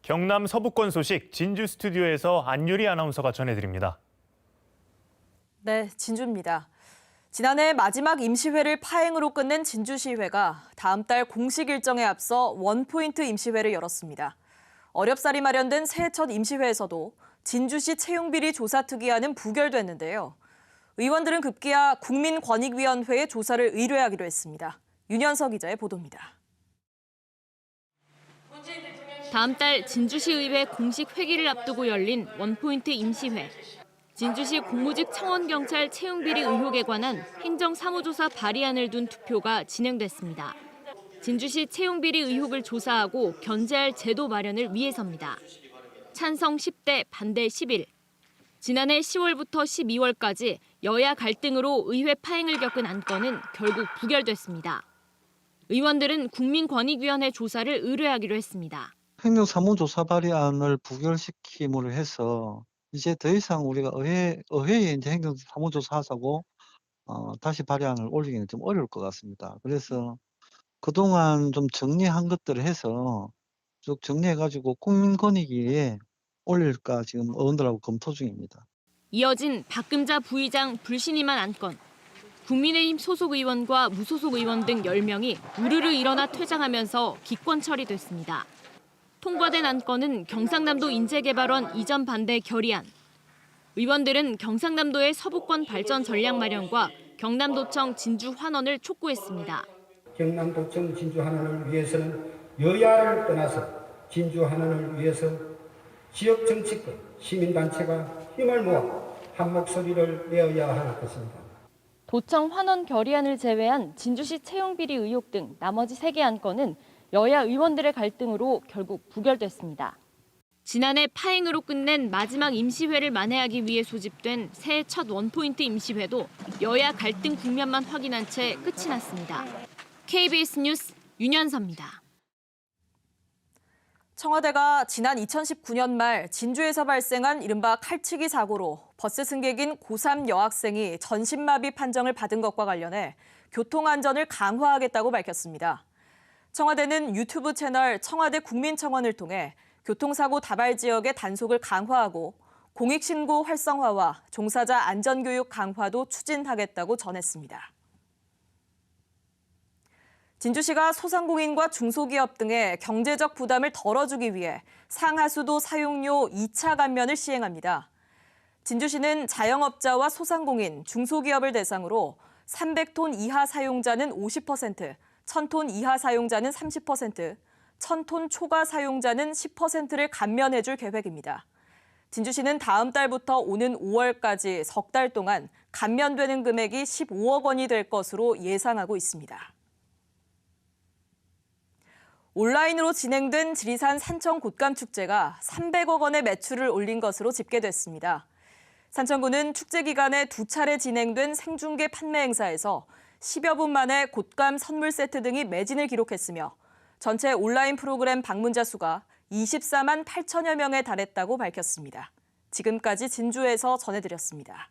경남 서부권 소식 진주 스튜디오에서 안유리 아나운서가 전해드립니다. 네, 진주입니다. 지난해 마지막 임시회를 파행으로 끝낸 진주시회가 다음 달 공식 일정에 앞서 원포인트 임시회를 열었습니다. 어렵사리 마련된 새해 첫 임시회에서도 진주시 채용비리 조사 특위안은 부결됐는데요. 의원들은 급기야 국민권익위원회에 조사를 의뢰하기로 했습니다. 윤현석 기자의 보도입니다. 다음 달 진주시의회 공식 회기를 앞두고 열린 원포인트 임시회. 진주시 공무직 청원경찰 채용비리 의혹에 관한 행정사무조사 발의안을 둔 투표가 진행됐습니다. 진주시 채용비리 의혹을 조사하고 견제할 제도 마련을 위해서입니다. 찬성 10대, 반대 11. 지난해 10월부터 12월까지 여야 갈등으로 의회 파행을 겪은 안건은 결국 부결됐습니다. 의원들은 국민권익위원회 조사를 의뢰하기로 했습니다. 행정사무조사 발의안을 부결시킴으로 해서 이제 더 이상 우리가 의회에 이제 행정사무조사하자고 다시 발의안을 올리기는 좀 어려울 것 같습니다. 그래서 그동안 좀 정리한 것들을 해서 쭉 정리해가지고 국민권익위에 올릴까 지금 의원들하고 검토 중입니다. 이어진 박금자 부의장 불신임한 안건. 국민의힘 소속 의원과 무소속 의원 등 10명이 우르르 일어나 퇴장하면서 기권 처리됐습니다. 통과된 안건은 경상남도 인재개발원 이전 반대 결의안. 의원들은 경상남도의 서부권 발전 전략 마련과 경남도청 진주 환원을 촉구했습니다. 경남도청 진주 환원을 위해서는 여야를 떠나서 진주 환원을 위해서 지역 정치권, 시민단체가 힘을 모아 한 목소리를 내어야 할 것입니다. 도청 환원 결의안을 제외한 진주시 채용비리 의혹 등 나머지 3개 안건은 여야 의원들의 갈등으로 결국 부결됐습니다. 지난해 파행으로 끝낸 마지막 임시회를 만회하기 위해 소집된 새해 첫 원포인트 임시회도 여야 갈등 국면만 확인한 채 끝이 났습니다. KBS 뉴스 윤현서입니다. 청와대가 지난 2019년 말 진주에서 발생한 이른바 칼치기 사고로 버스 승객인 고3 여학생이 전신마비 판정을 받은 것과 관련해 교통안전을 강화하겠다고 밝혔습니다. 청와대는 유튜브 채널 청와대 국민청원을 통해 교통사고 다발 지역의 단속을 강화하고 공익신고 활성화와 종사자 안전교육 강화도 추진하겠다고 전했습니다. 진주시가 소상공인과 중소기업 등의 경제적 부담을 덜어주기 위해 상하수도 사용료 2차 감면을 시행합니다. 진주시는 자영업자와 소상공인, 중소기업을 대상으로 300톤 이하 사용자는 50%, 1000톤 이하 사용자는 30%, 1000톤 초과 사용자는 10%를 감면해줄 계획입니다. 진주시는 다음 달부터 오는 5월까지 석 달 동안 감면되는 금액이 15억 원이 될 것으로 예상하고 있습니다. 온라인으로 진행된 지리산 산청 곶감축제가 300억 원의 매출을 올린 것으로 집계됐습니다. 산청구는 축제 기간에 2차례 진행된 생중계 판매 행사에서 10여 분 만에 곶감 선물 세트 등이 매진을 기록했으며 전체 온라인 프로그램 방문자 수가 24만 8천여 명에 달했다고 밝혔습니다. 지금까지 진주에서 전해드렸습니다.